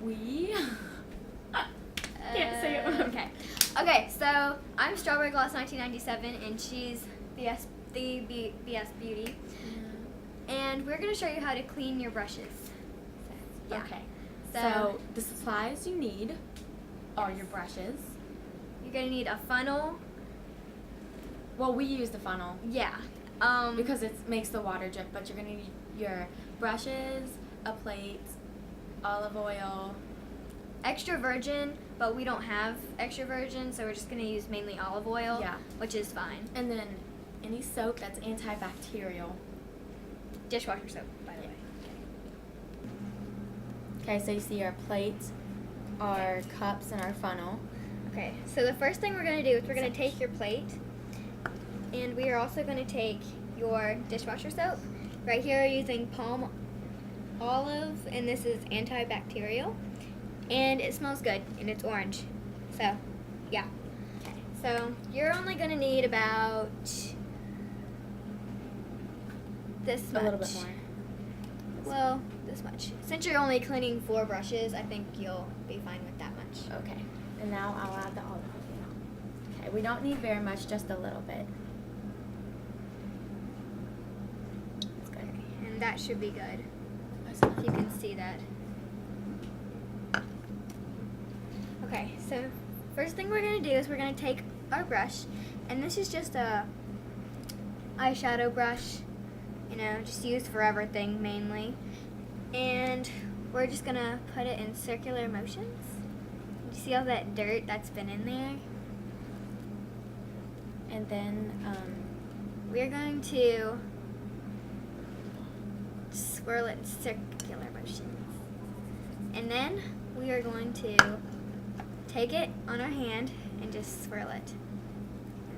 We can't say it. Okay, so I'm Strawberry Gloss 1997, and she's BS Beauty. And we're going to show you how to clean your brushes. So, yeah. Okay. So the supplies you need are your brushes. You're going to need a funnel. Well, we use the funnel. Yeah. Because it makes the water drip, but you're going to need your brushes, a plate, olive oil. Extra virgin, but we don't have extra virgin, so we're just going to use mainly olive oil, Yeah. which is fine. And then any soap that's antibacterial. Dishwasher soap, by the way. Okay, so you see our plate, our cups, and our funnel. Okay, so the first thing we're going to do is we're going to take your plate, and we are also going to take your dishwasher soap. Right here we're using palm olive, and this is antibacterial, and it smells good, and it's orange. So, yeah. So, you're only going to need about this much. A little bit more. Well, this much. Since you're only cleaning 4 brushes, I think you'll be fine with that much. Okay, and now I'll add the olive oil. Okay, we don't need very much, just a little bit. That's good. And that should be good. If you can see that. Okay, so first thing we're going to do is we're going to take our brush, and this is just a eyeshadow brush, you know, just used for everything mainly. And we're just going to put it in circular motions. You see all that dirt that's been in there? And then, We're going to swirl it in circular motions. And then we are going to take it on our hand and just swirl it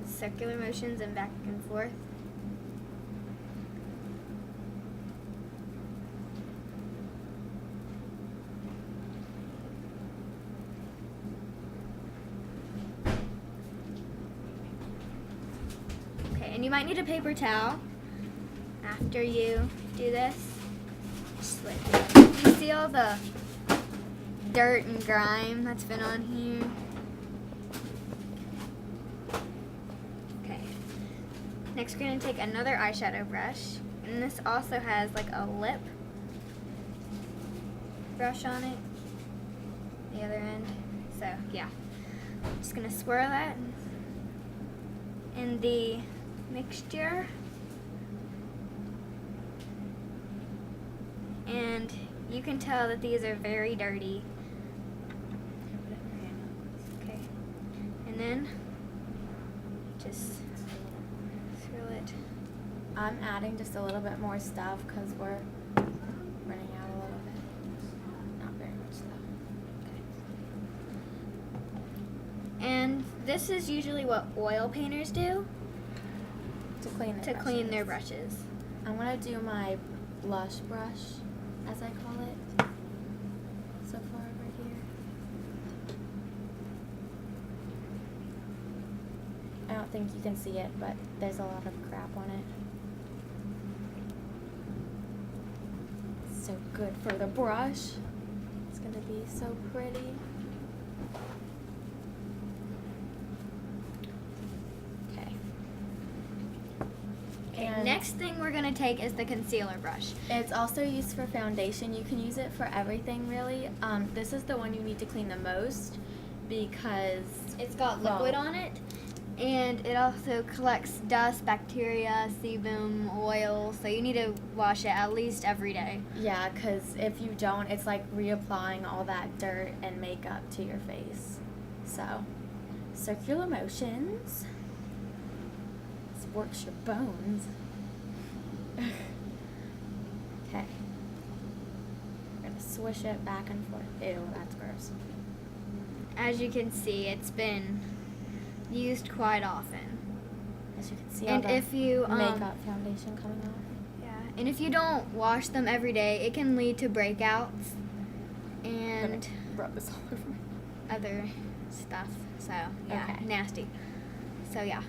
in circular motions and back and forth. Okay, and you might need a paper towel after you do this. Just like that. You see all the dirt and grime that's been on here? Okay. Next we're going to take another eyeshadow brush, and this also has like a lip brush on it, the other end. So yeah, just going to swirl that in the mixture, and you can tell that these are very dirty. Okay, and then just swirl it. I'm adding just a little bit more stuff because we're running out a little bit. Not very much though. And this is usually what oil painters do To clean their brushes. I'm going to do my blush brush, as I call it, so far over here. I don't think you can see it, but there's a lot of crap on it. So good for the brush. It's going to be so pretty. And Next thing we're going to take is the concealer brush. it's also used for foundation. You can use it for everything, really. This is the one you need to clean the most because It's got liquid Well- on it, and it also collects dust, bacteria, sebum, oil, so you need to wash it at least every day. yeah, because if you don't, it's like reapplying all that dirt and makeup to your face. So, circular motions. This works your bones. Okay. We're gonna swish it back and forth. Ew, that's gross. As you can see, it's been used quite often. As you can see, And all the if you makeup foundation coming off. and if you don't wash them every day, it can lead to breakouts and Rub this all over me. other stuff. So yeah, Okay. nasty. So yeah.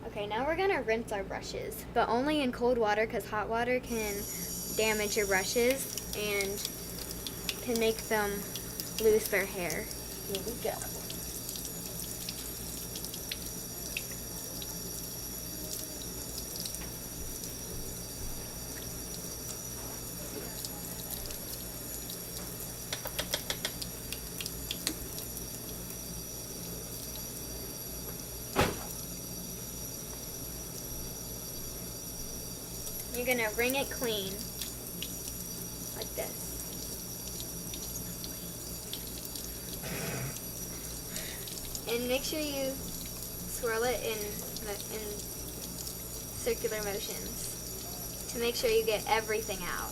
Okay, now we're gonna rinse our brushes, but only in cold water because hot water can damage your brushes. and can make them lose their hair. Here we go. You're gonna wring it clean, like this. And make sure you swirl it in circular motions to make sure you get everything out.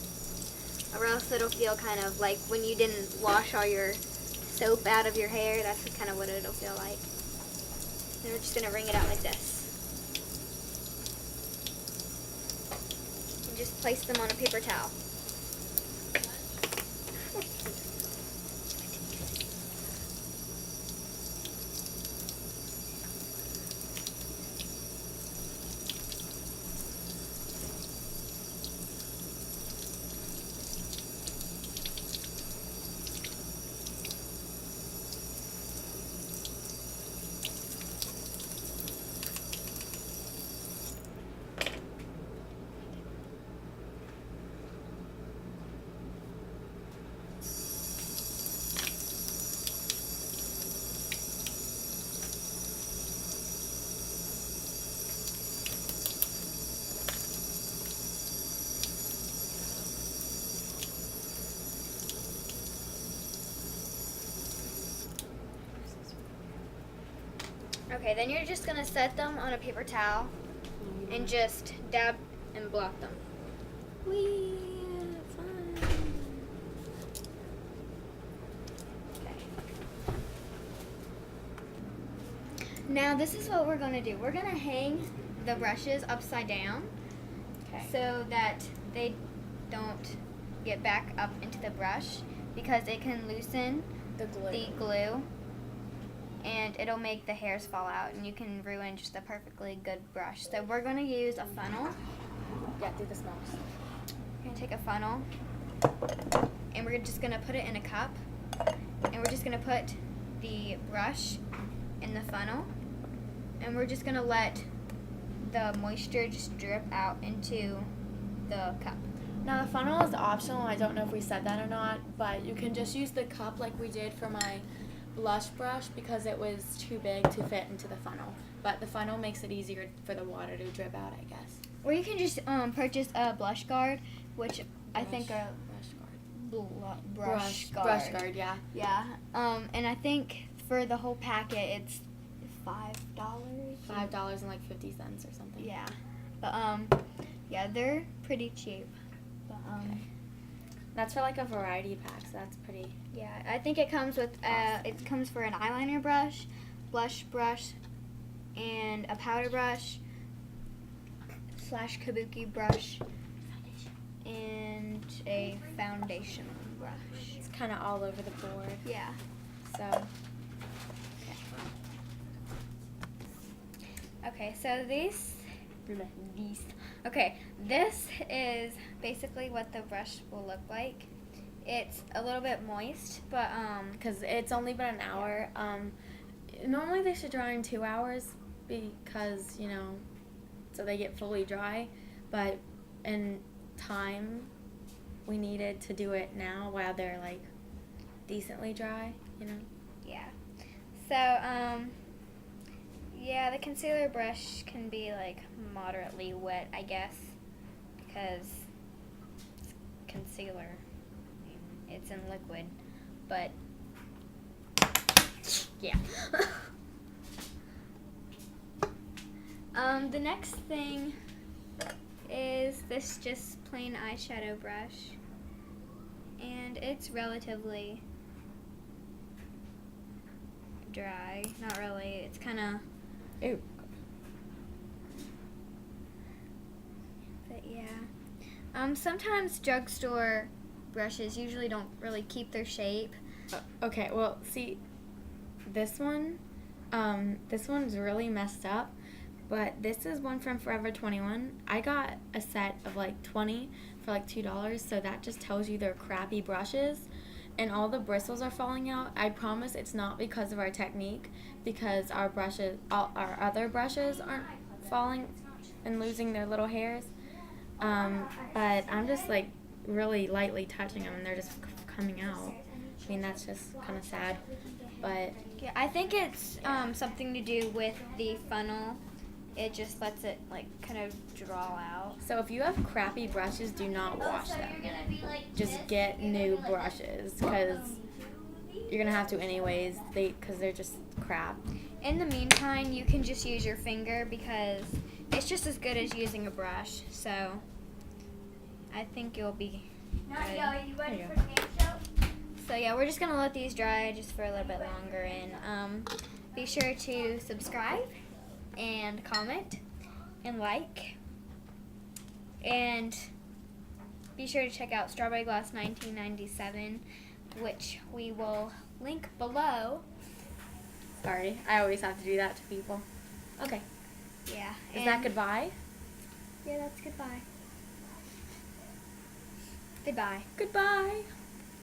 Or else it'll feel kind of like when you didn't wash all your soap out of your hair. That's kind of what it'll feel like. And we're just gonna wring it out like this. And just place them on a paper towel. Okay, then you're just gonna set them on a paper towel and just dab and blot them. Wee, fun. Okay. Now this is what we're gonna do. We're gonna hang the brushes upside down Okay. so that they don't get back up into the brush because it can loosen The glue. the glue and it'll make the hairs fall out and you can ruin just a perfectly good brush. So we're going to use a funnel. Yeah, do the smallest. We're going to take a funnel and we're just going to put it in a cup and we're just going to put the brush in the funnel and we're just going to let the moisture just drip out into the cup. Now the funnel is optional. I don't know if we said that or not, but you can just use the cup like we did for my blush brush because it was too big to fit into the funnel. But the funnel makes it easier for the water to drip out, I guess. Or you can just purchase a blush guard, which I think a brush guard. Brush guard, yeah. Yeah. And I think for the whole packet it's $5. $5 and like 50 cents or something. Yeah. But yeah, they're pretty cheap. But Okay. That's for like a variety pack, so that's pretty. yeah, I think it comes with it comes for an eyeliner brush, blush brush, and a powder brush / kabuki brush, and a foundation brush. It's kind of all over the board. Yeah. So Okay, so these. Okay, this is basically what the brush will look like. It's a little bit moist, but because it's only been an hour. Normally they should dry in 2 hours because so they get fully dry. But in time, we needed to do it now while they're like decently dry. yeah. So yeah, the concealer brush can be like moderately wet, I guess, because it's concealer. It's in liquid, but yeah. The next thing is this just plain eyeshadow brush, and it's relatively dry. Not really. It's kind of. Ew. But yeah. Sometimes drugstore brushes usually don't really keep their shape. Okay, well, see, this one's really messed up, but this is one from Forever 21. I got a set of like 20 for like $2. So that just tells you they're crappy brushes. And all the bristles are falling out. I promise it's not because of our technique, because our other brushes aren't falling and losing their little hairs. But I'm just like really lightly touching them and they're just coming out. I mean, that's just kind of sad. But Yeah, I think it's something to do with the funnel. It just lets it like kind of draw out. so if you have crappy brushes, do not wash them. Just get new brushes, because you're gonna have to anyways. Because they're just crap. In the meantime, you can just use your finger because it's just as good as using a brush. So I think you'll be good. There you go. So yeah, we're just gonna let these dry just for a little bit longer, and be sure to subscribe and comment and like, and be sure to check out Strawberry Gloss 1997, which we will link below. Sorry, I always have to do that to people. Okay, Yeah. is that goodbye? Yeah, that's goodbye. Goodbye. Goodbye.